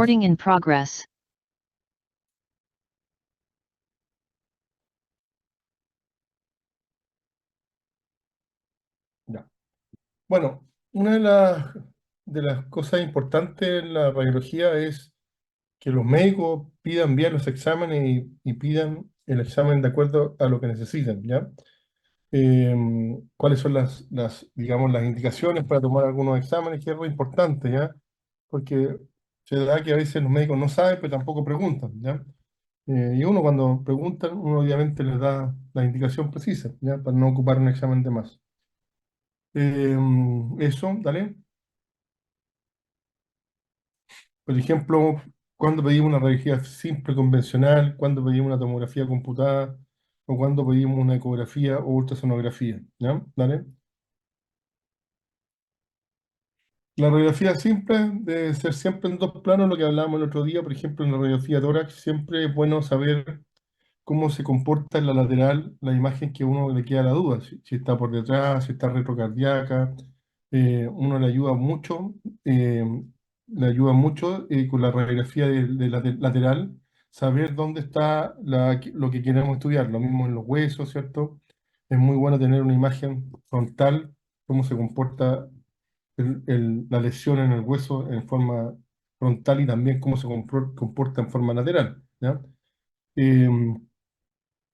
Recording in progress. Ya. Bueno, una de las cosas importantes en la radiología es que los médicos pidan bien los exámenes y pidan el examen de acuerdo a lo que necesitan, ¿ya? Cuáles son digamos, las indicaciones para tomar algunos exámenes, que es muy importante, ¿ya? Porque se da que a veces los médicos no saben, pero tampoco preguntan, ¿ya? Y uno cuando pregunta, uno obviamente les da la indicación precisa, ¿ya? Para no ocupar un examen de más. Eso, dale. Por ejemplo, cuando pedimos una radiografía simple convencional, cuando pedimos una tomografía computada, o cuando pedimos una ecografía o ultrasonografía, ¿ya? ¿Dale? La radiografía simple debe ser siempre en dos planos, lo que hablábamos el otro día, por ejemplo, en la radiografía tórax, siempre es bueno saber cómo se comporta en la lateral la imagen que uno le queda la duda, si está por detrás, si está retrocardíaca, uno eh, le ayuda mucho con la radiografía lateral, saber dónde está lo que queremos estudiar, lo mismo en los huesos, ¿cierto? Es muy bueno tener una imagen frontal, cómo se comporta la lesión en el hueso en forma frontal y también cómo se comporta en forma lateral, ¿ya? Em,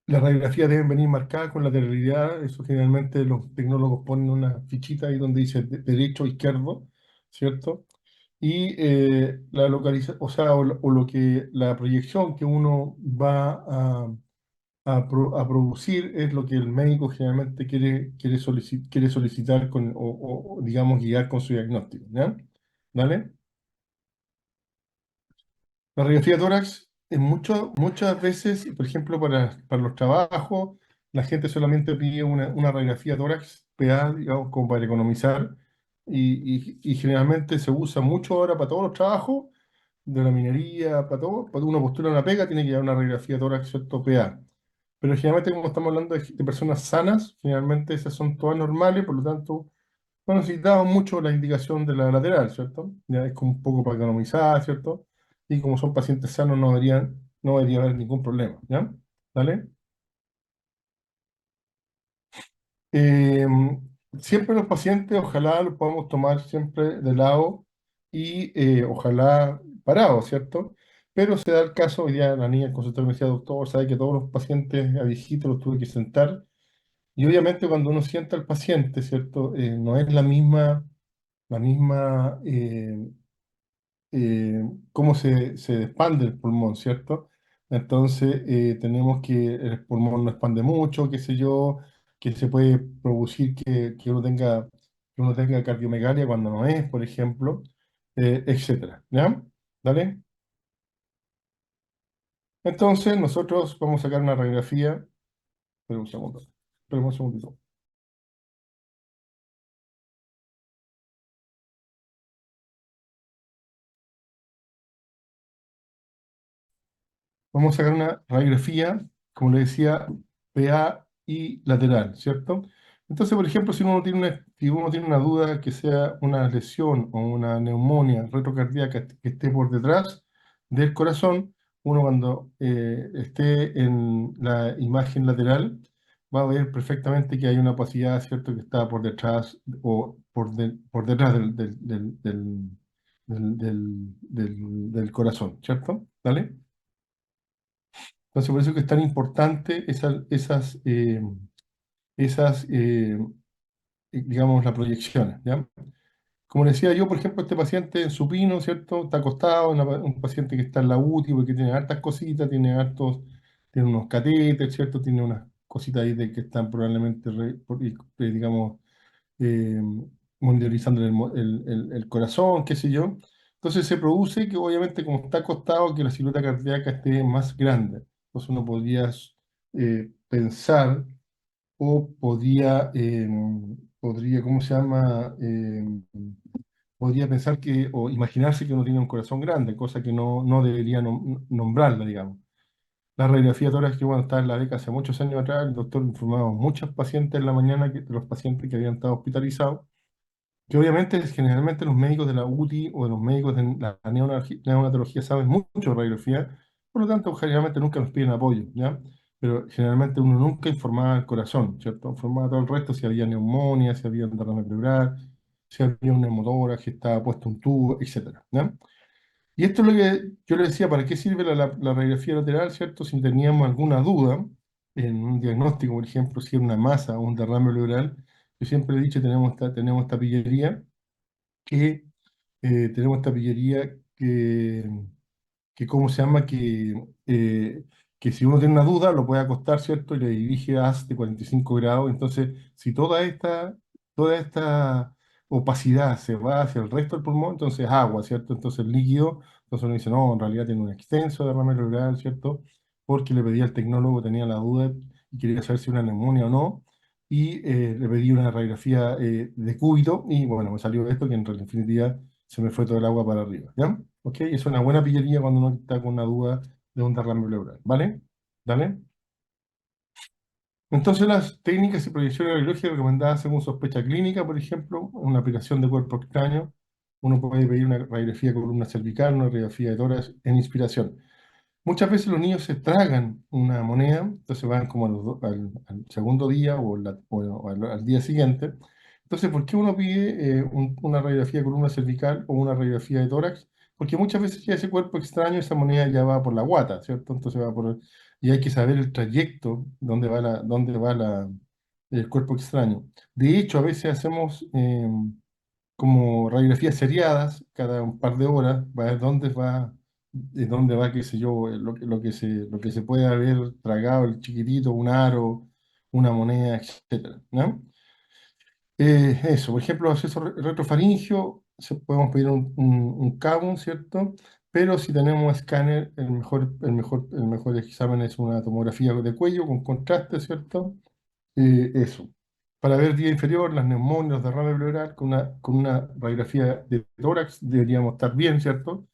las radiografías deben venir marcadas con lateralidad, eso generalmente los tecnólogos ponen una fichita ahí donde dice derecho, izquierdo, ¿cierto? Y o sea, o lo que la proyección que uno va a producir es lo que el médico generalmente quiere solicitar o, digamos, guiar con su diagnóstico, ¿ya? ¿Vale? La radiografía tórax, muchas veces, por ejemplo, para los trabajos, la gente solamente pide una radiografía tórax PA, digamos, como para economizar, y generalmente se usa mucho ahora para todos los trabajos, de la minería, para todo. Cuando uno postula una pega, tiene que llevar una radiografía tórax, ¿cierto? PA. Pero generalmente, como estamos hablando de personas sanas, generalmente esas son todas normales, por lo tanto, no necesitamos mucho la indicación de la lateral, ¿cierto? Ya es como un poco para economizar, ¿cierto? Y como son pacientes sanos, no debería haber ningún problema, ¿ya? ¿Vale? Eh, siempre los pacientes, ojalá los podamos tomar siempre de lado y ojalá parados, ¿cierto? Pero se da el caso, hoy día la niña en consultorio me decía, doctor, sabe que todos los pacientes a viejitos los tuve que sentar. Y obviamente cuando uno sienta al paciente, ¿cierto? No es la misma eh, cómo se expande el pulmón, ¿cierto? Entonces, tenemos que el pulmón no expande mucho, qué sé yo, que se puede producir que uno tenga cardiomegalia cuando no es, por ejemplo, etcétera, ¿ya? ¿Dale? Entonces, nosotros vamos a sacar una radiografía, espera un segundo, espera un segundito. Vamos a sacar una radiografía, como le decía, PA y lateral, ¿cierto? Entonces, por ejemplo, si uno tiene una duda que sea una lesión o una neumonía retrocardíaca que esté por detrás del corazón, uno cuando esté en la imagen lateral va a ver perfectamente que hay una opacidad, ¿cierto?, que está por detrás o por detrás del corazón, ¿cierto? ¿Vale? Entonces, por eso es que es tan importante digamos, las proyecciones, ¿ya? Como decía yo, por ejemplo, este paciente en supino, ¿cierto? Está acostado, un paciente que está en la UTI porque tiene hartas cositas, tiene unos catéteres, ¿cierto? Tiene unas cositas ahí que están probablemente, digamos, eh, monitorizando el corazón, qué sé yo. Entonces se produce que obviamente como está acostado, que la silueta cardíaca esté más grande. Entonces uno podría pensar o podría, ¿cómo se llama? Podría pensar o imaginarse que uno tiene un corazón grande, cosa que no debería nombrarla, digamos. La radiografía torácica, bueno, estaba en la beca hace muchos años atrás, el doctor informaba a muchos pacientes en la mañana, de los pacientes que habían estado hospitalizados, que obviamente generalmente los médicos de la UTI o de los médicos de la neonatología saben mucho de radiografía, por lo tanto generalmente nunca nos piden apoyo, ¿ya? Pero generalmente uno nunca informaba al corazón, ¿cierto? Informaba a todo el resto si había neumonía, si había un derrame pleural, si había un neumotórax, si estaba puesto un tubo, etcétera, ¿ya? Y esto es lo que yo le decía, ¿para qué sirve la radiografía lateral, ¿cierto? Si teníamos alguna duda en un diagnóstico, por ejemplo, si era una masa o un derrame pleural, yo siempre he dicho, tenemos esta pillería que tenemos esta pillería que ¿cómo se llama? Que si uno tiene una duda, lo puede acostar, ¿cierto? Y le dirige a haz de 45 grados. Entonces, si toda esta opacidad se va hacia el resto del pulmón, entonces agua, ¿cierto? Entonces líquido, entonces uno dice, no, en realidad tiene un extenso derrame pleural, ¿cierto? Porque le pedí al tecnólogo, tenía la duda y quería saber si era una neumonía o no. Y le pedí una radiografía de cúbito y bueno, me salió esto que en definitiva se me fue todo el agua para arriba, ¿ya? ¿Ok? Es una buena pillería cuando uno está con una duda de un derrame pleural, ¿vale? ¿Dale? Entonces, las técnicas y proyecciones radiológicas recomendadas según sospecha clínica, por ejemplo, una aplicación de cuerpo extraño, uno puede pedir una radiografía de columna cervical, una radiografía de tórax en inspiración. Muchas veces los niños se tragan una moneda, entonces van como al segundo día o al día siguiente. Entonces, ¿por qué uno pide una radiografía de columna cervical o una radiografía de tórax? Porque muchas veces ya ese cuerpo extraño, esa moneda ya va por la guata, ¿cierto? Entonces y hay que saber el trayecto, el cuerpo extraño. De hecho, a veces hacemos como radiografías seriadas cada un par de horas, va a ver dónde va, qué sé yo, lo que se puede haber tragado el chiquitito, un aro, una moneda, etcétera, ¿no? Eso, por ejemplo, acceso retrofaringio, podemos pedir un cabo, ¿cierto? Pero si tenemos escáner, el mejor examen es una tomografía de cuello con contraste, ¿cierto? Eso. Para ver vía inferior, las neumonias, los derrames pleural, con una radiografía de tórax deberíamos estar bien, ¿cierto?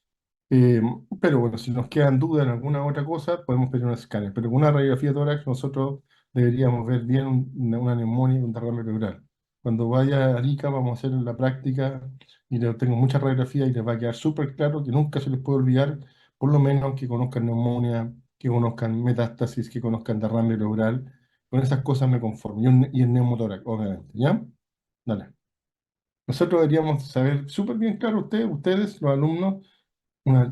Eh, pero bueno, si nos quedan dudas en alguna otra cosa, podemos pedir un escáner. Pero con una radiografía de tórax nosotros deberíamos ver bien una neumonía y un derrame pleural. Cuando vaya a Arica vamos a hacer la práctica y tengo muchas radiografías y les va a quedar súper claro que nunca se les puede olvidar, por lo menos que conozcan neumonía, que conozcan metástasis, que conozcan derrame pleural. Con esas cosas me conformo. Y el neumotórax, obviamente, ¿ya? Dale. Nosotros deberíamos saber súper bien, claro, ustedes, los alumnos,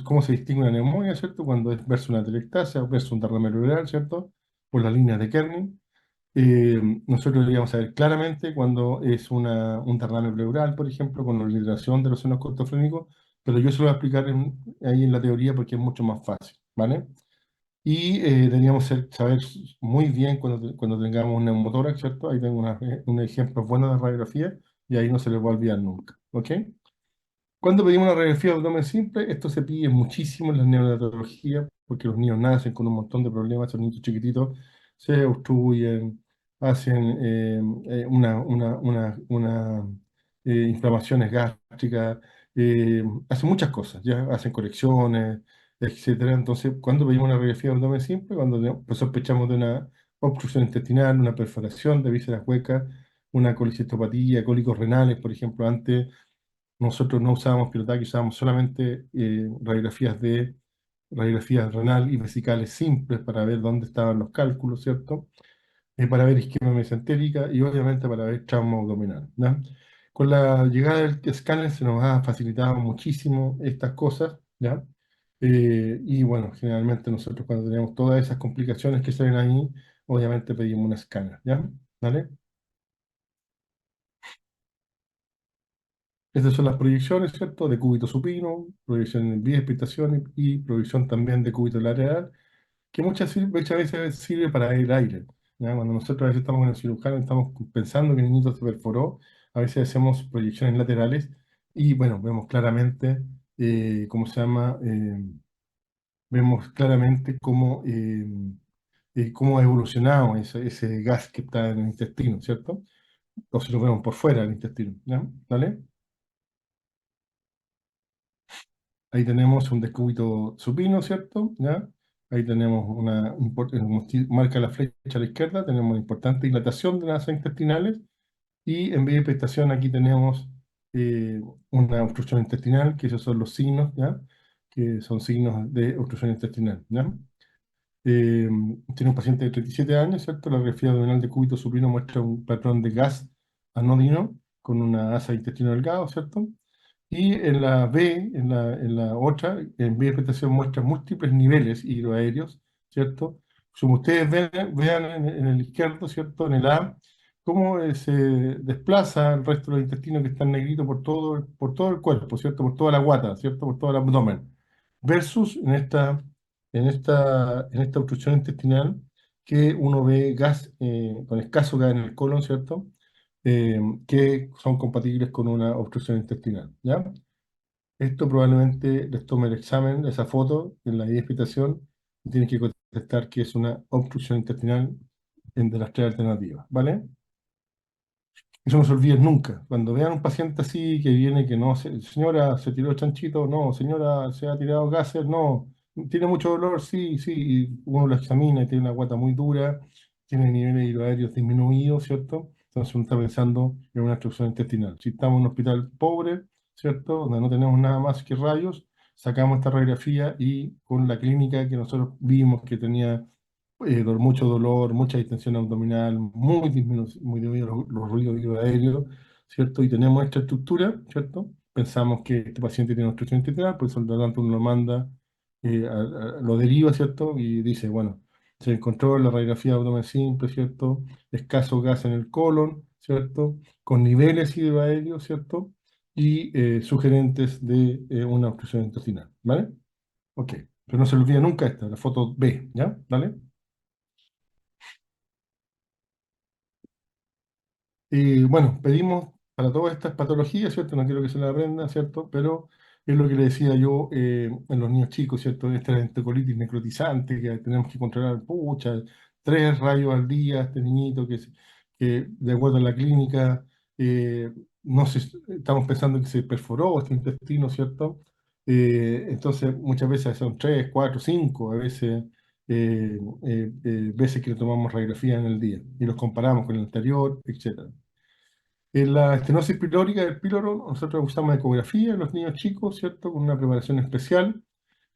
cómo se distingue una neumonía, ¿cierto? Cuando es versus una atelectasia o versus un derrame pleural, ¿cierto? Por las líneas de Kerning. Nosotros deberíamos saber claramente cuando es un derrame pleural, por ejemplo, con la obliteración de los senos cortofrénicos, pero yo se lo voy a explicar ahí en la teoría porque es mucho más fácil, ¿vale? Y deberíamos saber muy bien cuando tengamos un neumotórax, ¿cierto? Ahí tengo un ejemplo bueno de radiografía y ahí no se les va a olvidar nunca, ¿ok? Cuando pedimos una radiografía de abdomen simple, esto se pide muchísimo en la neonatología, porque los niños nacen con un montón de problemas, son niños chiquititos, se obstruyen, hacen inflamaciones gástricas, hacen muchas cosas, ya hacen correcciones, etcétera. Entonces, cuando pedimos una radiografía de abdomen simple, cuando pues, sospechamos de una obstrucción intestinal, una perforación de vísceras huecas, una colicistopatía, cólicos renales, por ejemplo, antes nosotros no usábamos pilotaje, usábamos solamente radiografías renal y vesicales simples para ver dónde estaban los cálculos, ¿cierto? Para ver isquemia mesentérica y obviamente para ver trauma abdominal, ¿ya? Con la llegada del escáner se nos ha facilitado muchísimo estas cosas, ¿ya? Y bueno, generalmente nosotros cuando tenemos todas esas complicaciones que salen ahí, obviamente pedimos un escáner, ¿ya? ¿Vale? Estas son las proyecciones, ¿cierto? De cúbito supino, proyección en biexpectación y proyección también de cúbito lateral, que muchas veces sirve para el aire. ¿Ya? Cuando nosotros a veces estamos en el cirujano y estamos pensando que el niñito se perforó, a veces hacemos proyecciones laterales y, bueno, vemos claramente, ¿cómo se llama? Vemos claramente cómo ha evolucionado ese gas que está en el intestino, ¿cierto? O si lo vemos por fuera del intestino, ¿ya? ¿Vale? Ahí tenemos un decúbito supino, ¿cierto? ¿Ya? Ahí tenemos marca la flecha a la izquierda, tenemos una importante dilatación de las intestinales y en vez de pestación aquí tenemos una obstrucción intestinal, que esos son los signos, ¿ya? Que son signos de obstrucción intestinal, ¿ya? Eh, Tiene un paciente de 37 años, ¿cierto? La radiografía abdominal de cúbito supino muestra un patrón de gas anodino con una asa de intestino delgado, ¿cierto? Y en la B, en la otra, en vía de expectación muestra múltiples niveles hidroaéreos, ¿cierto? Como ustedes vean en el izquierdo, ¿cierto? En el A, cómo se desplaza el resto de los intestinos que están negritos por todo el cuerpo, ¿cierto? Por toda la guata, ¿cierto? Por todo el abdomen. Versus en esta obstrucción intestinal que uno ve gas, con escaso gas en el colon, ¿cierto? Que son compatibles con una obstrucción intestinal, ¿ya? Esto probablemente les tome el examen, esa foto, en la identificación, y tienen que contestar que es una obstrucción intestinal de las tres alternativas, ¿vale? Eso no se olviden nunca. Cuando vean un paciente así que viene, que no, señora, se tiró chanchito, no, señora, se ha tirado gases, no, tiene mucho dolor, sí, sí, y uno lo examina y tiene una guata muy dura, tiene niveles hidroaéreos disminuidos, ¿cierto? Entonces uno está pensando en una obstrucción intestinal. Si estamos en un hospital pobre, ¿cierto? Donde no tenemos nada más que rayos, sacamos esta radiografía y con la clínica que nosotros vimos que tenía mucho dolor, mucha distensión abdominal, muy disminuidos los ruidos aéreos, ¿cierto? Y tenemos esta estructura, ¿cierto? Pensamos que este paciente tiene obstrucción intestinal, por eso por lo tanto uno lo manda, lo deriva, ¿cierto? Y dice, bueno, se encontró en la radiografía de abdomen simple, ¿cierto? Escaso gas en el colon, ¿cierto? Con niveles hidroaéreos, ¿cierto? Y sugerentes de una obstrucción intestinal, ¿vale? Ok, pero no se olvide nunca esta, la foto B, ¿ya? ¿Vale? Y bueno, pedimos para todas estas patologías, ¿cierto? No quiero que se la aprendan, ¿cierto? Pero es lo que le decía yo, en los niños chicos, ¿cierto? Esta enterocolitis necrotizante que tenemos que controlar, pucha, 3 rayos al día, este niñito que de acuerdo a la clínica, no sé, estamos pensando que se perforó este intestino, ¿cierto? Entonces muchas veces son 3, 4, 5, a veces veces que le tomamos radiografía en el día y los comparamos con el anterior, etcétera. En la estenosis pilórica del píloro, nosotros usamos ecografía en los niños chicos, ¿cierto? Con una preparación especial.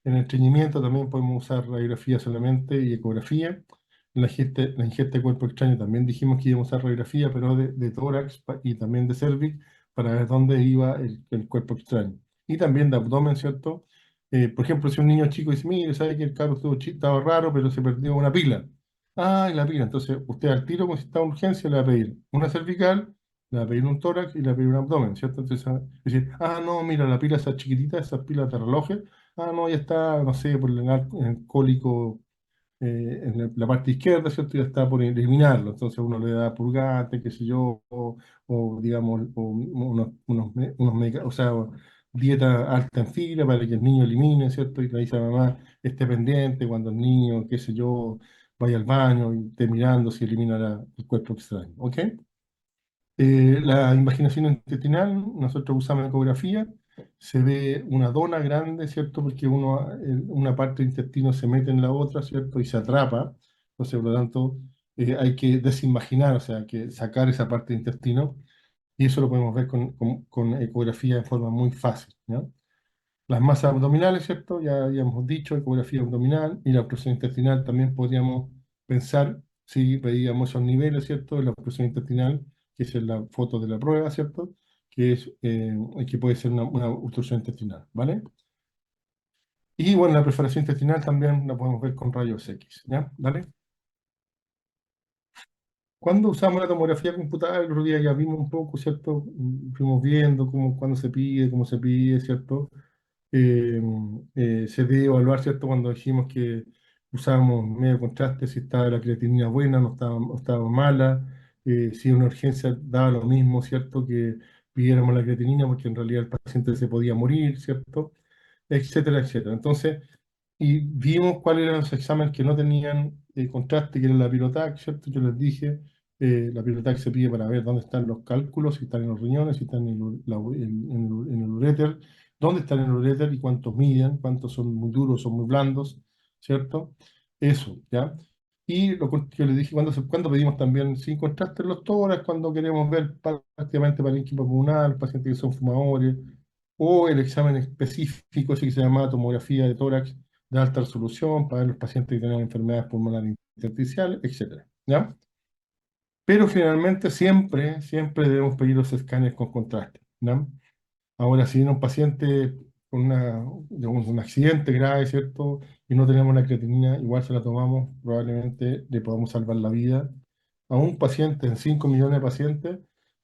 En el estreñimiento también podemos usar radiografía solamente y ecografía. En la ingesta de cuerpo extraño también dijimos que íbamos a usar radiografía, pero de tórax y también de cervix para ver dónde iba el cuerpo extraño. Y también de abdomen, ¿cierto? Por ejemplo, si un niño chico dice, mire, sabe que el carro estaba raro, pero se perdió una pila. Ah, y la pila. Entonces, usted al tiro, como si está en urgencia, le va a pedir una cervical, le va a pedir un tórax y le va a pedir un abdomen, ¿cierto? Entonces, decir, no, mira, la pila esa chiquitita, esa pila de relojes, no, ya está, no sé, por el cólico, en la parte izquierda, ¿cierto? Ya está por eliminarlo. Entonces uno le da purgante, qué sé yo, digamos, o o sea, dieta alta en fibra para que el niño elimine, ¿cierto? Y le dice a la mamá, esté pendiente cuando el niño, qué sé yo, vaya al baño y esté mirando si elimina el cuerpo extraño, ¿ok? La invaginación intestinal, nosotros usamos ecografía, se ve una dona grande, ¿cierto? Porque una parte del intestino se mete en la otra, ¿cierto? Y se atrapa. Entonces, por lo tanto, hay que desinvaginar, o sea, hay que sacar esa parte del intestino, y eso lo podemos ver con ecografía de forma muy fácil, ¿no? Las masas abdominales, ¿cierto? Ya habíamos dicho, ecografía abdominal y la obstrucción intestinal también podríamos pensar si veíamos esos niveles, ¿cierto? De la obstrucción intestinal, que es la foto de la prueba, ¿cierto? Que puede ser una obstrucción intestinal, ¿vale? Y bueno, la perforación intestinal también la podemos ver con rayos X, ¿ya? ¿Vale? Cuando usamos la tomografía computada, el otro día ya vimos un poco, ¿cierto? Fuimos viendo cuándo se pide, cómo se pide, ¿cierto? eh, Se debe evaluar, ¿cierto? Cuando dijimos que usábamos medio contraste, si estaba la creatinina buena, no estaba mala, si una urgencia daba lo mismo, ¿cierto? Que pidiéramos la creatinina porque en realidad el paciente se podía morir, ¿cierto? Etcétera, etcétera. Entonces, y vimos cuáles eran los exámenes que no tenían contraste, que era la pirotac, ¿cierto? Yo les dije, la pirotac se pide para ver dónde están los cálculos, si están en los riñones, si están en el uréter, dónde están en el uréter y cuántos miden, cuántos son muy duros, son muy blandos, ¿cierto? Eso, ¿ya? Y yo les dije, cuando pedimos también sin contraste en los tórax, cuando queremos ver prácticamente parénquima pulmonar, pacientes que son fumadores, o el examen específico, ese que se llama tomografía de tórax de alta resolución, para ver los pacientes que tienen enfermedades pulmonares intersticiales, etcétera, ¿ya? Pero finalmente siempre debemos pedir los escáneres con contraste, ¿no? Ahora, si viene un paciente con digamos, un accidente grave, ¿cierto? Y no tenemos la creatinina, igual se la tomamos, probablemente le podamos salvar la vida a un paciente en 5 millones de pacientes,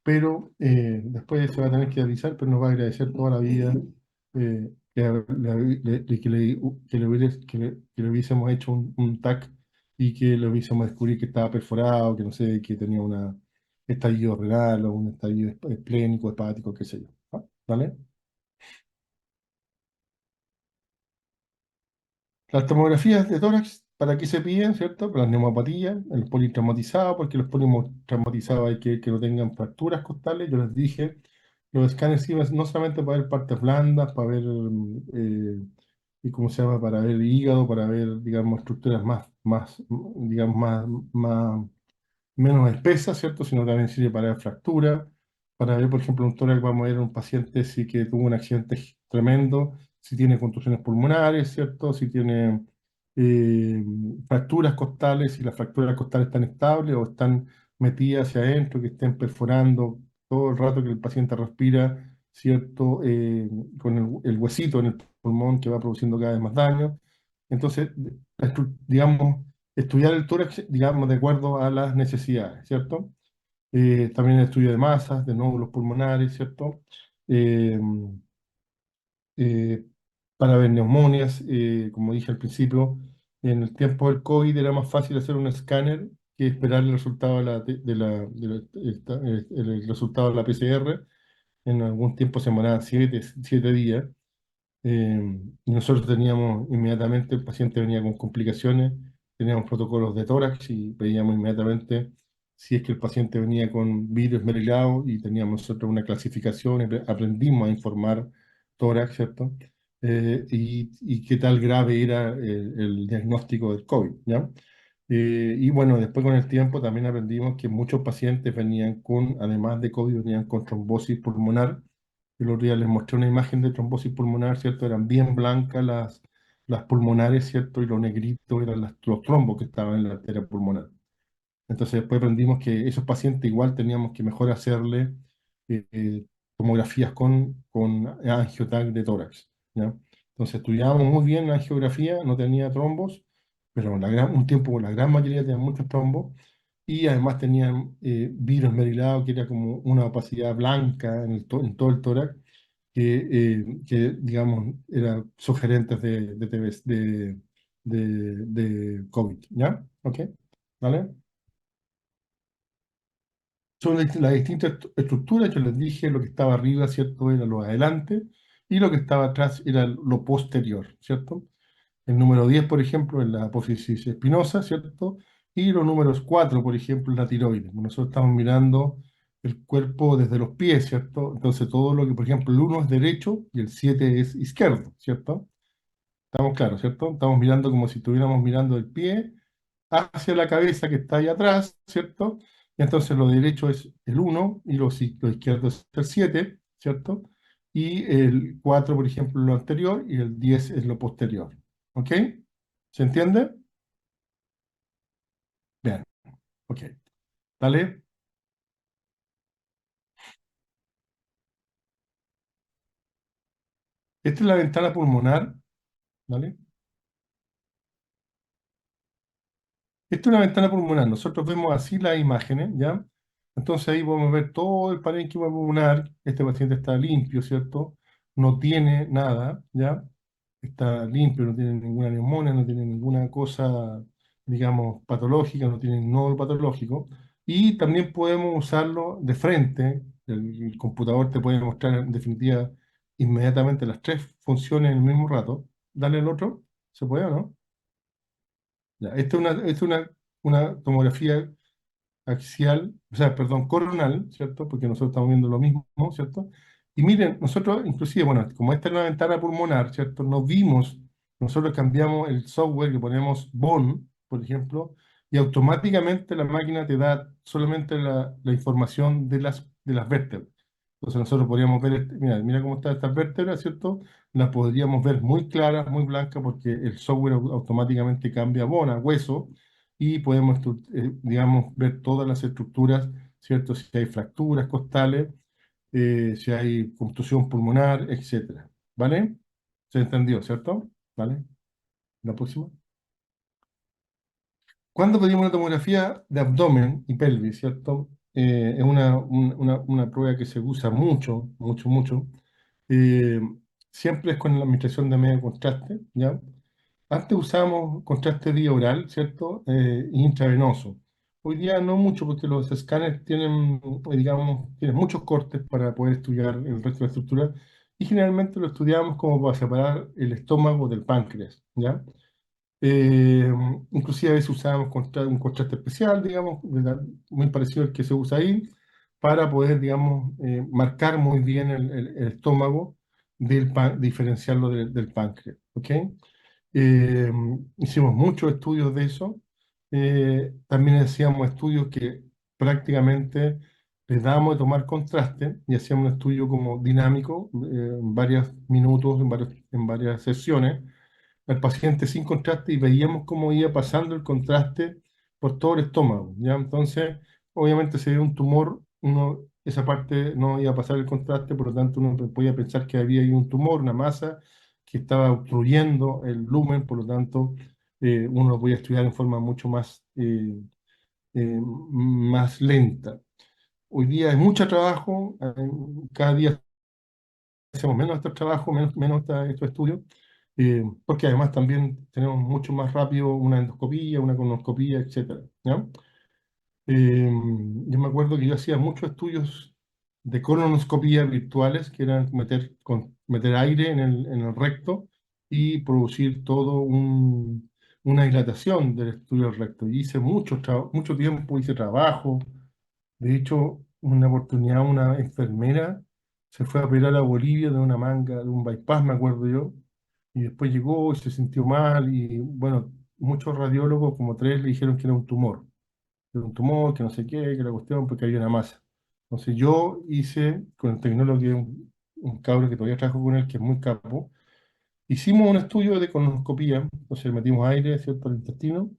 pero después se va a tener que avisar, pero nos va a agradecer toda la vida que le hubiésemos hecho un TAC y que le hubiésemos descubrir que estaba perforado, que no sé, que tenía un estallido renal o un estallido esplénico, hepático, qué sé yo. ¿Ah? ¿Vale? Las tomografías de tórax, ¿para qué se piden, cierto? Para las neumopatías, el politraumatizado, porque los politraumatizados hay que no tengan fracturas costales. Yo les dije, los escáneres sirven no solamente para ver partes blandas, para ver, ¿y cómo se llama? Para ver hígado, para ver, digamos, estructuras digamos, menos espesa, ¿cierto? Sino también sirve para ver fractura, para ver, por ejemplo, un tórax, vamos a ver un paciente si que tuvo un accidente tremendo, si tiene contusiones pulmonares, ¿cierto? Si tiene eh, fracturas costales, si las fracturas costales están estables o están metidas hacia adentro, que estén perforando todo el rato que el paciente respira, ¿cierto? Con el huesito en el pulmón que va produciendo cada vez más daño. Entonces, digamos, estudiar el tórax, digamos, de acuerdo a las necesidades, ¿cierto? También el estudio de masas, de nódulos pulmonares, ¿cierto? Eh, eh, para ver neumonias, como dije al principio, en el tiempo del COVID era más fácil hacer un escáner que esperar el resultado el resultado de la PCR. En algún tiempo se demoraban 7 días. Y nosotros teníamos inmediatamente, el paciente venía con complicaciones, teníamos protocolos de tórax y veíamos inmediatamente si es que el paciente venía con virus esmerilado y teníamos nosotros una clasificación, aprendimos a informar tórax, ¿cierto? Y qué tal grave era el diagnóstico del COVID, ¿ya? Y bueno, después con el tiempo también aprendimos que muchos pacientes venían con, además de COVID, venían con trombosis pulmonar. El otro día les mostré una imagen de trombosis pulmonar, ¿cierto? Eran bien blancas las pulmonares, ¿cierto? Y lo negrito eran los trombos que estaban en la arteria pulmonar. Entonces después aprendimos que esos pacientes igual teníamos que mejor hacerle tomografías con angiotag de tórax, ¿ya? Entonces estudiábamos muy bien la angiografía, no tenía trombos, pero un tiempo la gran mayoría tenían muchos trombos y además tenían virus merilado, que era como una opacidad blanca en todo el tórax, digamos, era sugerentes de, TBS de COVID, ¿ya? ¿Ok? ¿Vale? Son las distintas estructuras, yo les dije, lo que estaba arriba, ¿cierto? Era lo adelante, y lo que estaba atrás era lo posterior, ¿cierto? El número 10 por ejemplo, es la apófisis espinosa, ¿cierto? Y los números 4 por ejemplo, es la tiroides. Nosotros estamos mirando el cuerpo desde los pies, ¿cierto? Entonces todo lo que, por ejemplo, el uno es derecho y el 7 es izquierdo, ¿cierto? Estamos claros, ¿cierto? Estamos mirando como si estuviéramos mirando el pie hacia la cabeza que está ahí atrás, ¿cierto? Y entonces lo derecho es el uno y lo izquierdo es el 7, ¿cierto? Y el 4 por ejemplo, es lo anterior y el 10 es lo posterior. ¿Ok? ¿Se entiende? Bien, ok. Dale. Esta es la ventana pulmonar, ¿vale? Esta es una ventana pulmonar. Nosotros vemos así las imágenes, ¿ya? Entonces ahí podemos ver todo el parénquima pulmonar. Este paciente está limpio, ¿cierto? No tiene nada, ¿ya? Está limpio, no tiene ninguna neumonía, no tiene ninguna cosa, digamos, patológica, no tiene nódulo patológico. Y también podemos usarlo de frente. El computador te puede mostrar en definitiva inmediatamente las tres funciones en el mismo rato. Dale el otro. ¿Se puede o no? Ya, esta es una tomografía axial, o sea, perdón, coronal, ¿cierto? Porque nosotros estamos viendo lo mismo, ¿cierto? Y miren, nosotros, inclusive, bueno, como esta es una ventana pulmonar, ¿cierto? Nosotros cambiamos el software que ponemos BON, por ejemplo, y automáticamente la máquina te da solamente la información de las vértebras. Entonces nosotros podríamos ver, mira, mira cómo están estas vértebras, ¿cierto? Las podríamos ver muy claras, muy blancas, porque el software automáticamente cambia a hueso, y podemos, digamos, ver todas las estructuras, ¿cierto? Si hay fracturas costales, si hay obstrucción pulmonar, etcétera. ¿Vale? ¿Se entendió, cierto? ¿Vale? La próxima. Cuando pedimos una tomografía de abdomen y pelvis, ¿cierto? Es una prueba que se usa mucho, mucho, mucho. Eh, Siempre es con la administración de medio contraste, ¿ya? Antes usábamos contraste vía oral, ¿cierto? Intravenoso. Hoy día no mucho, porque los escáneres tienen, digamos, tienen muchos cortes para poder estudiar el resto de la estructura, y generalmente lo estudiamos como para separar el estómago del páncreas, ¿ya? Eh, Inclusive a veces usábamos un contraste especial, digamos, muy parecido al que se usa ahí, para poder, digamos, marcar muy bien el estómago diferenciarlo del páncreas. ¿Ok? Eh, Hicimos muchos estudios de eso. También hacíamos estudios que prácticamente les dábamos de tomar contraste, y hacíamos un estudio como dinámico, en varios minutos, en varias sesiones, al paciente sin contraste, y veíamos cómo iba pasando el contraste por todo el estómago, ¿ya? Entonces, obviamente se ve un tumor, esa parte no iba a pasar el contraste, por lo tanto uno podía pensar que había ahí un tumor, una masa que estaba obstruyendo el lumen, por lo tanto uno lo podía estudiar en forma mucho más lenta. Hoy día hay mucho trabajo, cada día hacemos menos estos trabajos, menos estos estudios, porque además también tenemos mucho más rápido una endoscopía, una colonoscopía, etcétera, ¿ya? Eh, yo me acuerdo que yo hacía muchos estudios de colonoscopía virtuales, que eran meter aire en el recto y producir una dilatación del estudio del recto. Y hice mucho tiempo, hice trabajo. De hecho, una oportunidad, una enfermera se fue a operar a Bolivia de una manga, de un bypass, me acuerdo yo, y después llegó y se sintió mal, y bueno, muchos radiólogos, como tres, le dijeron que era un tumor, que no sé qué, que la cuestión, porque había una masa. Entonces yo hice, con el tecnólogo, que es un cabro que todavía trabajo con él, que es muy capo, hicimos un estudio de colonoscopía, entonces metimos aire, ¿cierto?, al intestino,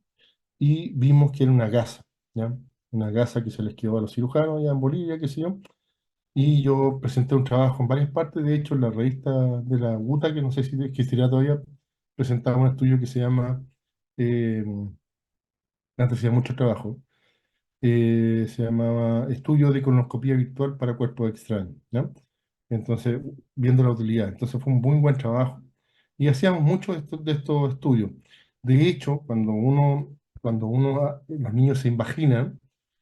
y vimos que era una gasa, ¿ya? Una gasa que se les quedó a los cirujanos allá en Bolivia, qué sé yo. Y yo presenté un trabajo en varias partes, de hecho en la revista de la UTA, que no sé si existirá todavía, presentaba un estudio que se llama, eh, antes hacía mucho trabajo, se llamaba Estudio de Colonoscopía Virtual para Cuerpos Extraños, ¿ya? Entonces, viendo la utilidad. Entonces fue un muy buen trabajo. Y hacíamos muchos de estos estudios. De hecho, los niños se invaginan,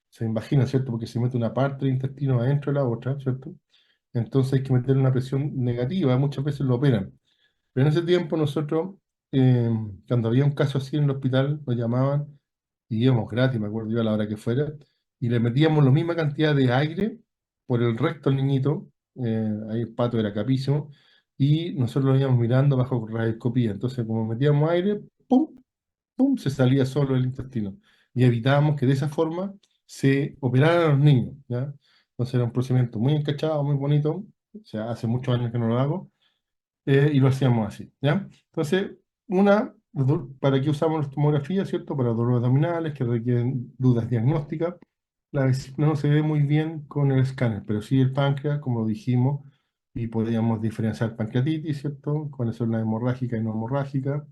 ¿cierto? Porque se mete una parte del intestino adentro de la otra, ¿cierto? Entonces hay que meter una presión negativa, muchas veces lo operan. Pero en ese tiempo nosotros, eh, cuando había un caso así en el hospital, nos llamaban y íbamos gratis, me acuerdo yo a la hora que fuera, y le metíamos la misma cantidad de aire por el recto al niñito, ahí el pato era capísimo, y nosotros lo íbamos mirando bajo radioscopía. Entonces, como metíamos aire, ¡pum! ¡Pum! Se salía solo el intestino. Y evitábamos que de esa forma se operaran a los niños, ¿ya? Entonces era un procedimiento muy encachado, muy bonito, o sea, hace muchos años que no lo hago, y lo hacíamos así, ¿ya? Entonces, ¿para qué usamos las tomografías, cierto? Para dolores abdominales que requieren dudas diagnósticas. La vesícula no se ve muy bien con el escáner, pero sí el páncreas, como dijimos, y podríamos diferenciar pancreatitis, ¿cierto? Cuáles son las hemorrágicas y no hemorrágicas,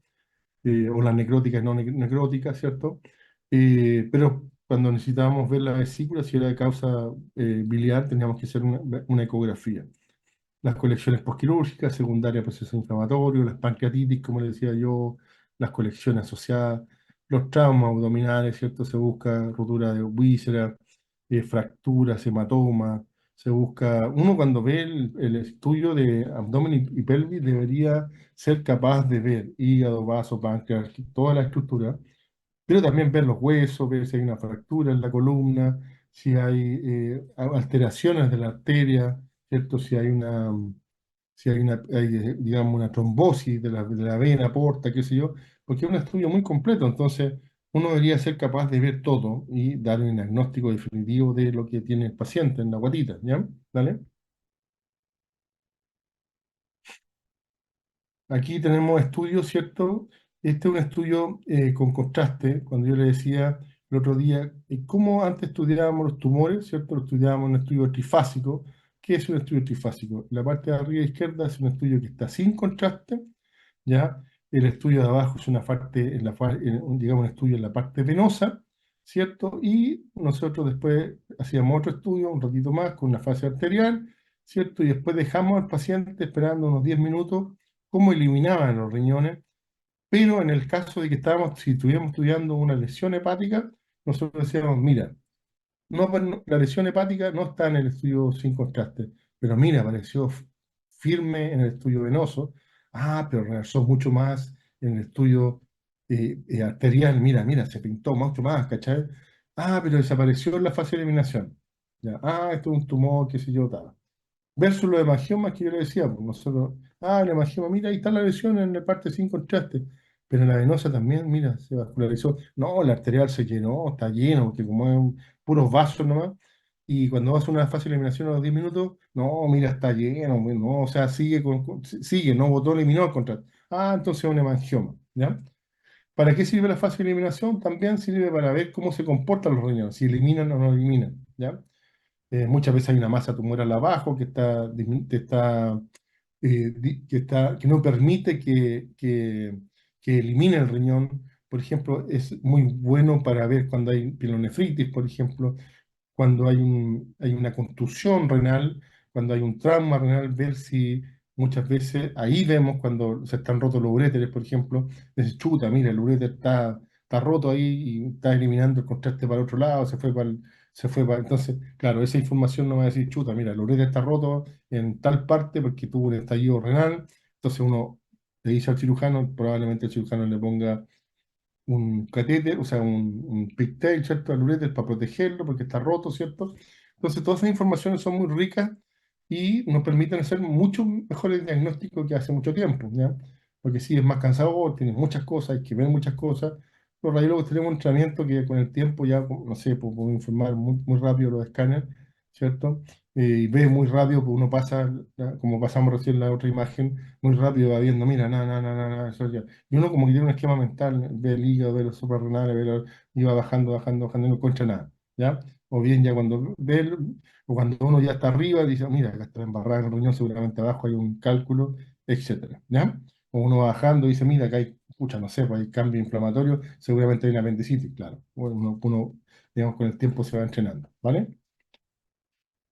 o las necróticas y no necróticas, ¿cierto? Pero cuando necesitábamos ver la vesícula, si era de causa biliar, teníamos que hacer una ecografía. Las colecciones posquirúrgicas, secundarias a procesos inflamatorios, las pancreatitis, como le decía yo, las colecciones asociadas, los traumas abdominales, ¿cierto? Se busca rotura de vísceras, fracturas, hematomas, se busca, uno cuando ve el estudio de abdomen y pelvis debería ser capaz de ver hígado, vaso, páncreas, toda la estructura, pero también ver los huesos, ver si hay una fractura en la columna, si hay alteraciones de la arteria, ¿cierto? Si hay, digamos, una trombosis de la vena porta, qué sé yo, porque es un estudio muy completo. Entonces, uno debería ser capaz de ver todo y dar un diagnóstico definitivo de lo que tiene el paciente en la guatita, ¿ya? ¿Vale? Aquí tenemos estudios, ¿cierto? Este es un estudio con contraste, cuando yo le decía el otro día, cómo antes estudiábamos los tumores, ¿cierto? Lo estudiábamos en un estudio trifásico. ¿Qué es un estudio trifásico? La parte de arriba izquierda es un estudio que está sin contraste, ¿ya? El estudio de abajo es una parte, digamos, un estudio en la parte venosa, ¿cierto? Y nosotros después hacíamos otro estudio, un ratito más, con una fase arterial, ¿cierto? Y después dejamos al paciente esperando unos 10 minutos cómo eliminaban los riñones, pero en el caso de que estábamos, si estuviéramos estudiando una lesión hepática, nosotros decíamos, mira, no, la lesión hepática no está en el estudio sin contraste, pero mira, apareció firme en el estudio venoso. Ah, pero reversó mucho más en el estudio arterial. Mira, mira, se pintó mucho más, ¿cachai? Ah, pero desapareció en la fase de eliminación. Ya, ah, esto es un tumor, qué sé yo, tal. Versus los hemangiomas que yo le decía, pues nosotros, el hemangioma, mira, ahí está la lesión en la parte sin contraste, pero en la venosa también, mira, se vascularizó. No, la arterial se llenó, está lleno, porque como es puros vasos nomás, y cuando vas a una fase de eliminación a los 10 minutos, no, mira, está lleno, no, o sea, sigue, sigue, no botó, eliminó el contraste. Ah, entonces es un hemangioma, ¿ya? ¿Para qué sirve la fase de eliminación? También sirve para ver cómo se comportan los riñones, si eliminan o no eliminan, ¿ya? Muchas veces hay una masa tumoral abajo que está, que no permite que elimine el riñón. Por ejemplo, es muy bueno para ver cuando hay pielonefritis, por ejemplo, cuando hay una contusión renal, cuando hay un trauma renal, ver si muchas veces ahí vemos cuando se están rotos los uréteres, por ejemplo, dice, chuta, mira, el uréter está roto ahí y está eliminando el contraste para otro lado, entonces, claro, esa información no va a decir, chuta, mira, el uréter está roto en tal parte porque tuvo un estallido renal, entonces uno le dice al cirujano, probablemente el cirujano le ponga un catéter, o sea, un pigtail, ¿cierto? Al uréter para protegerlo porque está roto, ¿cierto? Entonces, todas esas informaciones son muy ricas y nos permiten hacer mucho mejores diagnósticos que hace mucho tiempo, ¿ya? Porque sí, es más cansador, tiene muchas cosas, hay que ver muchas cosas. Los radiólogos tenemos un entrenamiento que con el tiempo ya, no sé, pues, podemos informar muy rápido los escáneres, ¿cierto? Y ve muy rápido, pues uno pasa, como pasamos recién la otra imagen, muy rápido va viendo, mira, nada, nada, nada, nada, eso ya. Y uno como que tiene un esquema mental, ve el hígado, ve los suprarrenales, y va bajando, bajando, bajando y no encuentra nada, ¿ya? O bien ya cuando ve, o cuando uno ya está arriba, dice, mira, acá está embarrada en el riñón, seguramente abajo hay un cálculo, etcétera, ¿ya? O uno va bajando y dice, mira, acá hay, pucha, no sé, pues hay cambio inflamatorio, seguramente hay una apendicitis, claro. Bueno, digamos, con el tiempo se va entrenando, ¿vale?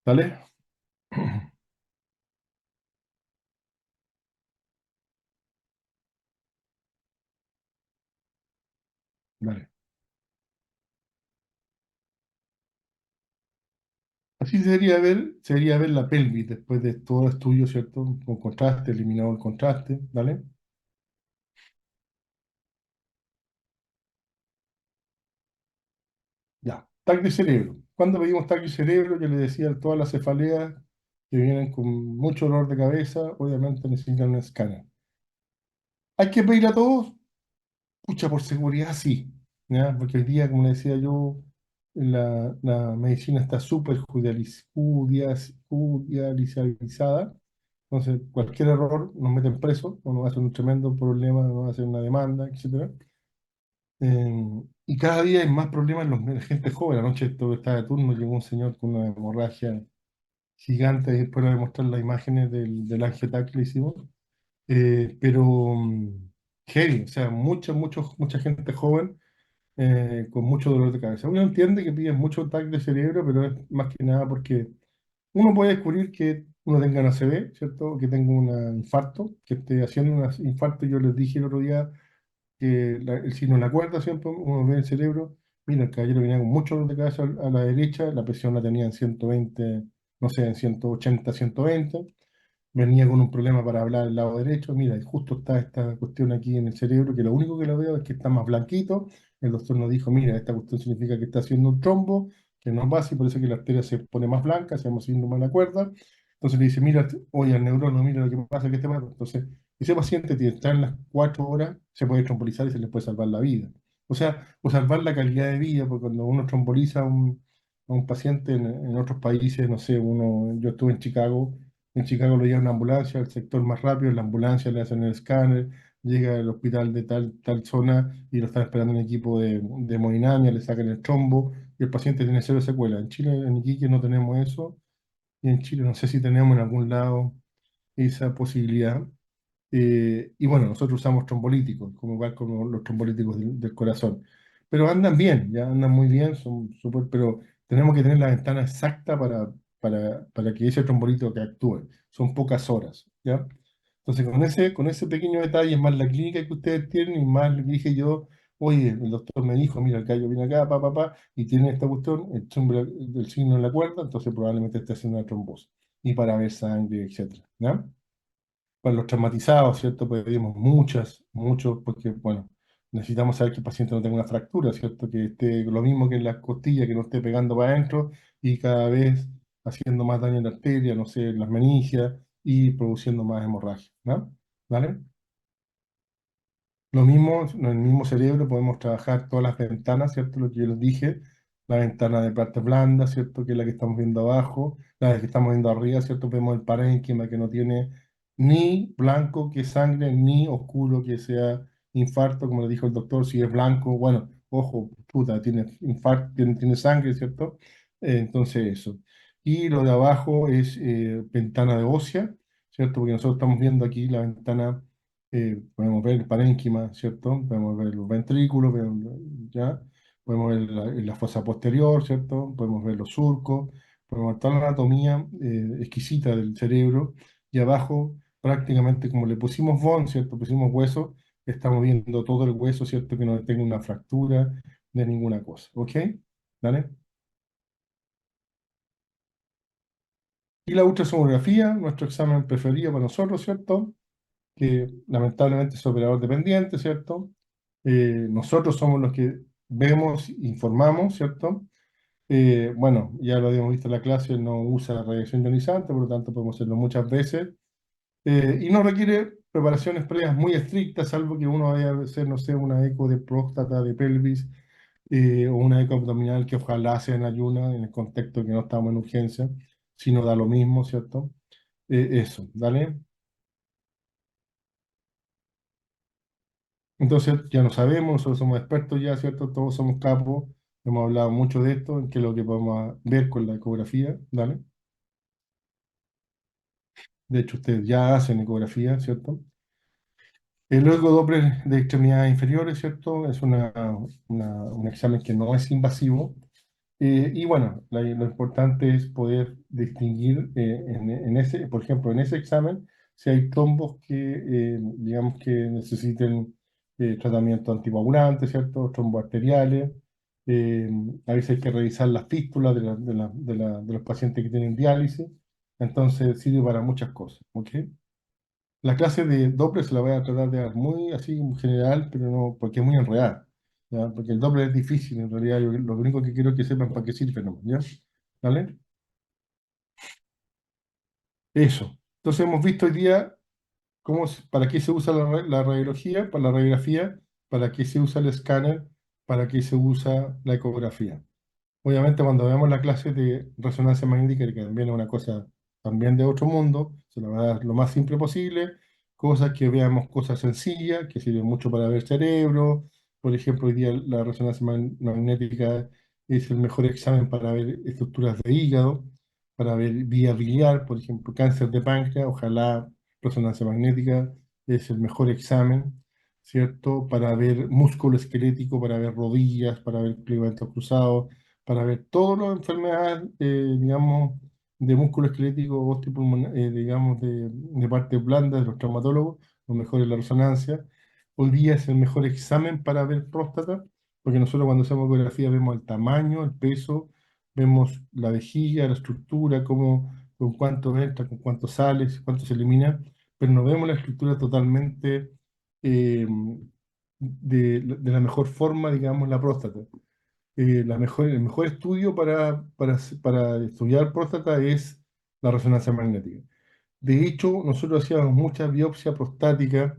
¿Vale? Vale. Así sería ver la pelvis después de todo estudio, ¿cierto? Con contraste, eliminado el contraste, ¿vale? Ya, TAC de cerebro. Cuando pedimos TAC de cerebro, yo le decía a todas las cefaleas que vienen con mucho dolor de cabeza, obviamente necesitan un escáner. ¿Hay que pedir a todos? Pucha, por seguridad sí, ¿ya? Porque hoy día, como le decía yo, la medicina está súper judicializada. Entonces, cualquier error nos meten preso, o nos hace un tremendo problema, nos hace una demanda, etcétera. Y cada día hay más problemas en la gente joven. Anoche todo estaba de turno, llegó un señor con una hemorragia gigante, y después le voy a mostrar las imágenes del angiotac que le hicimos. Pero heavy, o sea, mucha gente joven con mucho dolor de cabeza. Uno entiende que piden mucho TAC de cerebro, pero es más que nada porque uno puede descubrir que uno tenga una ACV, ¿cierto? Que tenga un infarto, que esté haciendo un infarto. Yo les dije el otro día que el signo de la cuerda siempre uno ve el cerebro. Mira, el caballero venía con mucho dolor de cabeza a la derecha, la presión la tenía en 120, no sé, en 180, 120. Venía con un problema para hablar el lado derecho. Mira, y justo está esta cuestión aquí en el cerebro, que lo único que lo veo es que está más blanquito. El doctor nos dijo, mira, esta cuestión significa que está haciendo un trombo, que no pasa y por eso que la arteria se pone más blanca, se llama síndrome de la cuerda. Entonces le dice, mira, oye, al neurólogo, mira lo que pasa, que este pasa. Entonces, ese paciente tiene que estar en las 4 horas, se puede trombolizar y se le puede salvar la vida. O sea, o salvar la calidad de vida, porque cuando uno tromboliza a un paciente en otros países, no sé, yo estuve en Chicago lo llevan una ambulancia, el sector más rápido, en la ambulancia le hacen el escáner, llega al hospital de tal zona y lo están esperando un equipo de hemodinamia, le sacan el trombo y el paciente tiene cero secuela. En Chile, en Iquique no tenemos eso, y en Chile no sé si tenemos en algún lado esa posibilidad. Y bueno, nosotros usamos trombolíticos, como igual como los trombolíticos del corazón. Pero andan bien, ya andan muy bien, son súper, pero tenemos que tener la ventana exacta para que ese trombolítico que actúe. Son pocas horas, ¿ya? Entonces, con ese pequeño detalle, más la clínica que ustedes tienen, y más le dije yo, oye, el doctor me dijo, mira, el gallo viene acá, y tiene esta cuestión, el signo en la cuerda, entonces probablemente esté haciendo una trombosis. Y para ver sangre, etcétera, ¿ya? Para los traumatizados, ¿cierto? Pedimos muchos, porque, bueno, necesitamos saber que el paciente no tenga una fractura, ¿cierto? Que esté lo mismo que en las costillas, que no esté pegando para adentro y cada vez haciendo más daño en la arteria, no sé, en las meningias y produciendo más hemorragia, ¿no? ¿Vale? Lo mismo, en el mismo cerebro podemos trabajar todas las ventanas, ¿cierto? Lo que yo les dije, la ventana de parte blanda, ¿cierto? Que es la que estamos viendo abajo, la que estamos viendo arriba, ¿cierto? Vemos el parénquima que no tiene ni blanco que es sangre, ni oscuro que sea infarto, como le dijo el doctor, si es blanco, bueno, ojo, puta, tiene infarto, tiene sangre, ¿cierto? Entonces eso. Y lo de abajo es ventana de ósea, ¿cierto? Porque nosotros estamos viendo aquí la ventana podemos ver el parénquima, ¿cierto? Podemos ver los ventrículos, ¿ya? Podemos ver la fosa posterior, ¿cierto? Podemos ver los surcos, podemos ver toda la anatomía exquisita del cerebro. Y abajo, prácticamente como le pusimos bone, ¿cierto? Pusimos hueso, estamos viendo todo el hueso, ¿cierto? Que no tenga una fractura de ninguna cosa, ¿ok? ¿Vale? Y la ultrasonografía, nuestro examen preferido para nosotros, ¿cierto? Que lamentablemente es operador dependiente, ¿cierto? Nosotros somos los que vemos, informamos, ¿cierto? Bueno, ya lo habíamos visto en la clase, él no usa radiación ionizante, por lo tanto podemos hacerlo muchas veces. Y no requiere preparaciones previas muy estrictas, salvo que uno vaya a hacer, no sé, una eco de próstata, de pelvis, o una eco abdominal que ojalá sea en ayuna, en el contexto que no estamos en urgencia, si no da lo mismo, ¿cierto? Eso, ¿vale? Entonces ya no sabemos, nosotros somos expertos ya, ¿cierto? Todos somos capos, hemos hablado mucho de esto, que es lo que podemos ver con la ecografía, ¿vale? De hecho, ustedes ya hacen ecografía, ¿cierto? El luego Doppler de extremidades inferiores, ¿cierto? Es un examen que no es invasivo. Y bueno, lo importante es poder distinguir en ese, por ejemplo, en ese examen, si hay trombos que, digamos, que necesiten tratamiento anticoagulante, ¿cierto? Trombos arteriales. Eh, a veces hay que revisar las fístulas de los pacientes que tienen diálisis. Entonces sirve para muchas cosas, ¿ok? La clase de Doppler se la voy a tratar de dar muy así, muy general, pero no, porque es muy enredada, ¿ya? Porque el Doppler es difícil, en realidad, yo lo único que quiero es que sepan para qué sirve, ¿no? ¿Ya? ¿Vale? Eso. Entonces hemos visto hoy día para qué se usa la radiología, para la radiografía, para qué se usa el escáner, para qué se usa la ecografía. Obviamente cuando veamos la clase de resonancia magnética, que también es una cosa también de otro mundo, se la va a dar lo más simple posible, cosas que veamos cosas sencillas, que sirven mucho para ver cerebro. Por ejemplo, hoy día la resonancia magnética es el mejor examen para ver estructuras de hígado, para ver vía biliar, por ejemplo, cáncer de páncreas, ojalá resonancia magnética es el mejor examen, ¿cierto? Para ver músculo esquelético, para ver rodillas, para ver ligamentos cruzados, para ver todas las enfermedades, digamos, de músculo esquelético, osteopulmonar, digamos, de parte blanda de los traumatólogos, lo mejor es la resonancia. Hoy día es el mejor examen para ver próstata, porque nosotros cuando hacemos ecografía vemos el tamaño, el peso, vemos la vejiga, la estructura, cómo, con cuánto entra, con cuánto sale, cuánto se elimina, pero no vemos la estructura totalmente eh, de la mejor forma, digamos, la próstata. El mejor estudio para estudiar próstata es la resonancia magnética. De hecho, nosotros hacíamos mucha biopsia prostática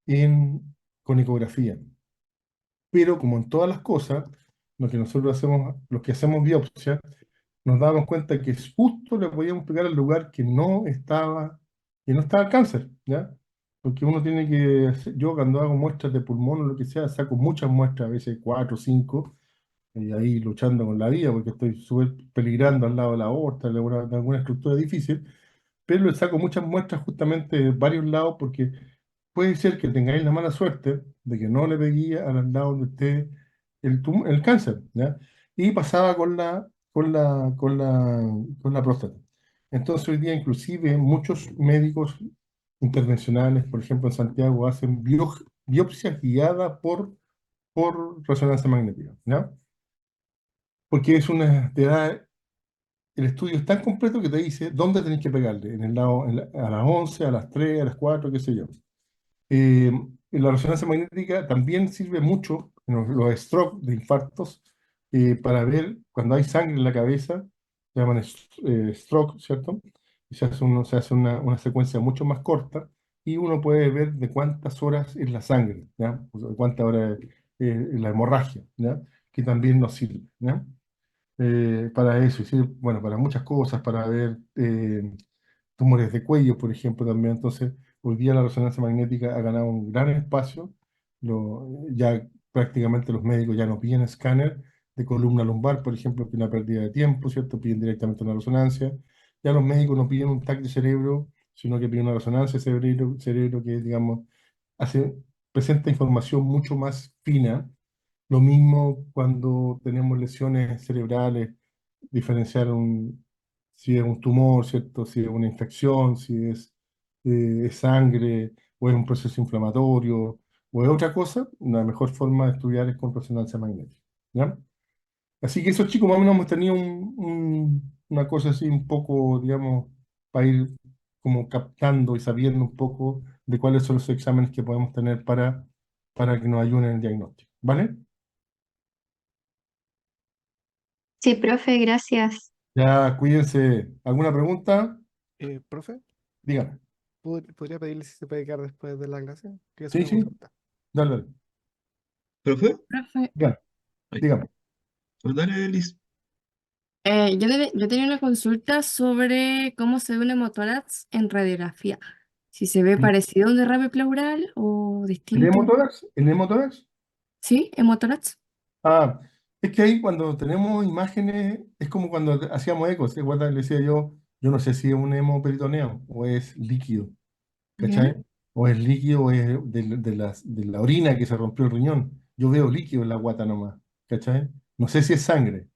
con ecografía, Pero como en todas las cosas, lo que nosotros hacemos, los que hacemos biopsia, nos damos cuenta que es justo le podíamos pegar al lugar que no estaba el cáncer, ¿ya? Porque uno tiene que, yo cuando hago muestras de pulmón o lo que sea, saco muchas muestras, a veces cuatro, cinco, y ahí luchando con la vida, porque estoy súper peligrando al lado de la aorta, de alguna estructura difícil, pero le saco muchas muestras justamente de varios lados, porque puede ser que tengáis la mala suerte de que no le pegué al lado donde esté el cáncer, ¿ya? Y pasaba con la próstata. Entonces hoy día inclusive muchos médicos intervencionales, por ejemplo en Santiago, hacen biopsias guiadas por resonancia magnética, ¿ya? Porque el estudio es tan completo que te dice dónde tenés que pegarle, en el lado, a las 11 a las 3 a las 4 qué sé yo. Eh, la resonancia magnética también sirve mucho en los strokes de infartos para ver cuando hay sangre en la cabeza, se llaman stroke, ¿cierto? Y se hace una secuencia mucho más corta y uno puede ver de cuántas horas es la sangre, ¿ya? O sea, de cuántas horas es la hemorragia, ¿ya? Que también nos sirve, ¿ya? Para eso, y sirve, bueno, para muchas cosas, para ver tumores de cuello, por ejemplo, también. Entonces, hoy día la resonancia magnética ha ganado un gran espacio. Ya prácticamente los médicos ya no piden escáner de columna lumbar, por ejemplo, que es una pérdida de tiempo, ¿cierto? Piden directamente una resonancia. Ya los médicos no piden un TAC de cerebro, sino que piden una resonancia de cerebro que, digamos, hace, presenta información mucho más fina. Lo mismo cuando tenemos lesiones cerebrales, diferenciar si es un tumor, ¿cierto? Si es una infección, si es sangre, o es un proceso inflamatorio, o es otra cosa, la mejor forma de estudiar es con resonancia magnética, ¿ya? Así que esos chicos más o menos hemos tenido una cosa así un poco, digamos, para ir como captando y sabiendo un poco de cuáles son los exámenes que podemos tener para que nos ayuden en el diagnóstico, ¿vale? Sí, profe, gracias. Ya, cuídense. ¿Alguna pregunta? Profe, Dígame. ¿podría pedirle si se puede quedar después de la clase? Quería hacer Sí, una sí, consulta. dale, dale. ¿Profe? Profe, Dígame, Ay, dígame. pues dale, Liz. yo tenía una consulta sobre cómo se ve un hemotórax en radiografía. Si se ve parecido a un derrame pleural o ¿El distinto. hemotórax? ¿El hemotórax? ¿Sí? ¿Hemotórax? Ah, es que ahí cuando tenemos imágenes, es como cuando hacíamos ecos. ¿Se acuerdan? Le decía yo no sé si es un hemoperitoneo o es líquido, ¿Ya? ¿cachai? O es líquido o es de la orina que se rompió el riñón. Yo veo líquido en la guata nomás, ¿cachai? No sé si es sangre.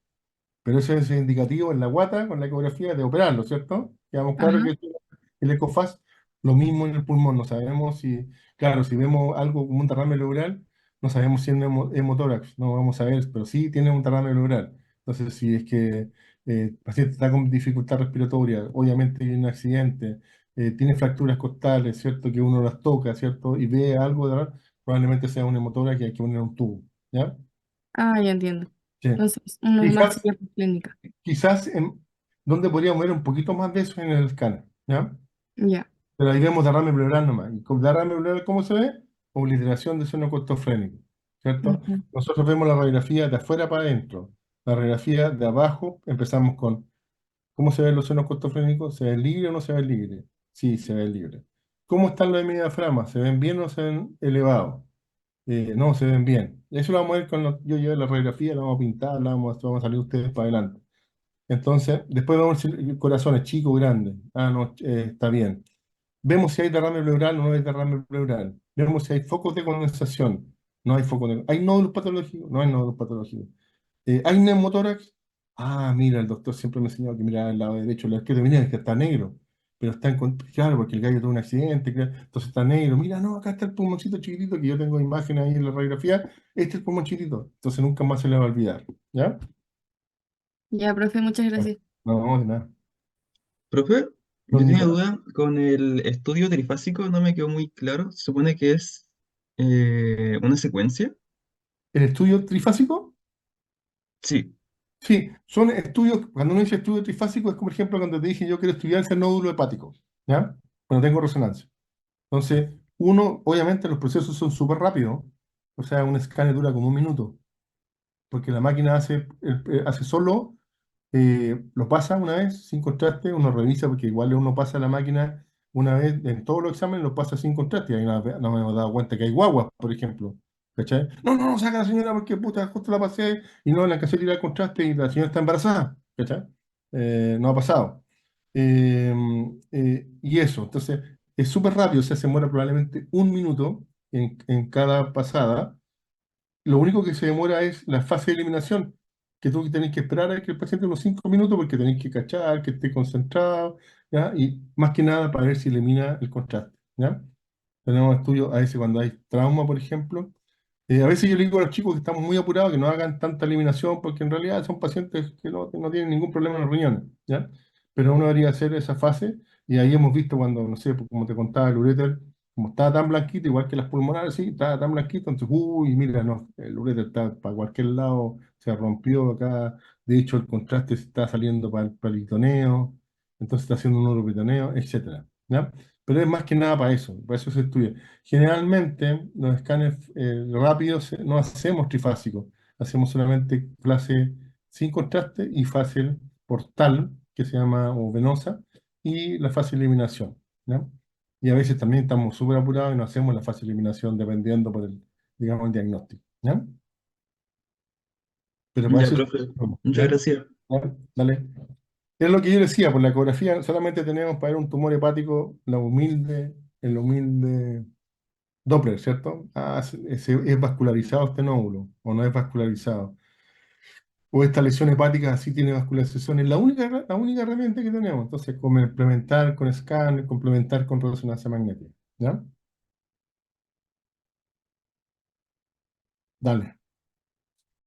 Pero eso es indicativo en la guata con la ecografía de operarlo, ¿cierto? Quedamos claro Ajá. que el ECOFAS, lo mismo en el pulmón, no sabemos si, claro, si vemos algo como un derrame pleural, no sabemos si es un hemotórax, no vamos a ver, pero sí tiene un derrame pleural. Entonces, si es que el paciente está con dificultad respiratoria, obviamente hay un accidente, tiene fracturas costales, ¿cierto? Que uno las toca, ¿cierto? Y ve algo de probablemente sea un hemotórax y hay que poner un tubo, ¿ya? Ah, ya entiendo. Sí. Entonces, un normal Quizás sería por clínica. quizás donde podríamos ver un poquito más de eso en el escáner, ¿ya? Ya. Pero ahí vemos derrame pleural nomás. ¿Y con derrame pleural cómo se ve? Obliteración de seno costofrénico, ¿cierto? Ujú. Nosotros vemos la radiografía de afuera para adentro. La radiografía de abajo, empezamos con ¿cómo se ven los senos costofrénicos? ¿Se ven libres o no se ven libres? Sí, se ven libres. ¿Cómo están los de diafragma? ¿Se ven bien o se ven elevados? No, se ven bien. Eso lo vamos a ver yo llevo la radiografía, la vamos a pintar, vamos a salir ustedes para adelante. Entonces, después vemos si el corazón es chico o grande. Ah, no, está bien. Vemos si hay derrame pleural o no hay derrame pleural. Vemos si hay focos de condensación. No hay focos de... ¿Hay nódulos patológicos? No hay nódulos patológicos. ¿Hay neumotórax? Ah, mira, el doctor siempre me enseñó que mirar al lado derecho, el izquierdo, mira, es que está negro. Pero está claro, porque el gallo tuvo un accidente, claro, entonces está negro. Mira, no, acá está el pulmoncito chiquitito, que yo tengo imágenes ahí en la radiografía. Este es el pulmón chiquitito. Entonces nunca más se le va a olvidar. ¿Ya? Ya, profe, muchas gracias. No, de nada. Profe, No yo tiene tenía que nada. duda con el estudio trifásico, no me quedó muy claro. Se supone que es una secuencia. ¿El estudio trifásico? Sí, Sí, son estudios, cuando uno dice estudio trifásico es como por ejemplo cuando te dije yo quiero estudiar ese nódulo hepático, ¿ya? Cuando tengo resonancia. Entonces, uno, obviamente los procesos son súper rápidos, o sea, un escáner dura como un minuto, porque la máquina hace solo, lo pasa una vez sin contraste, uno revisa, porque igual uno pasa la máquina una vez, en todos los exámenes lo pasa sin contraste, y ahí no me hemos dado cuenta que hay guaguas, por ejemplo. ¿Cachai? No, no, no, saca a la señora porque puta, justo la pasé y no la alcancé a tirar el contraste y la señora está embarazada. ¿Cachai? No ha pasado. Eh, y eso, entonces es súper rápido, o sea, se demora probablemente un minuto en cada pasada. Lo único que se demora es la fase de eliminación, que tú tenés que esperar a que el paciente unos 5 minutos porque tenés que cachar, que esté concentrado, ¿ya? Y más que nada para ver si elimina el contraste, ¿ya? Tenemos estudios a veces cuando hay trauma, por ejemplo. A veces yo le digo a los chicos que estamos muy apurados que no hagan tanta eliminación porque en realidad son pacientes que no tienen ningún problema en los riñones, ¿ya? Pero uno debería hacer esa fase y ahí hemos visto cuando, no sé, pues, como te contaba el uréter, como estaba tan blanquito, igual que las pulmonares, sí, estaba tan blanquito, entonces, uy, mira, no, el uréter está para cualquier lado, se rompió acá, de hecho el contraste se está saliendo para el peritoneo, entonces está haciendo un neuropetoneo, etcétera, ¿ya? Pero es más que nada para eso se estudia. Generalmente, los escáneres rápidos no hacemos trifásicos, hacemos solamente fase sin contraste y fase portal, que se llama, o venosa, y la fase de eliminación, ¿ya? Y a veces también estamos súper apurados y no hacemos la fase de eliminación dependiendo por el, digamos, el diagnóstico, ¿ya? Pero para Ya, eso es, profe, muchas ¿ya? gracias. ¿Ya? Dale. Es lo que yo decía, por la ecografía solamente tenemos para ver un tumor hepático el humilde Doppler, ¿cierto? Ah, es vascularizado este nódulo, o no es vascularizado. O esta lesión hepática sí tiene vascularización. Es la única herramienta que tenemos. Entonces, complementar con escáner, complementar con resonancia magnética. ¿Ya? Dale.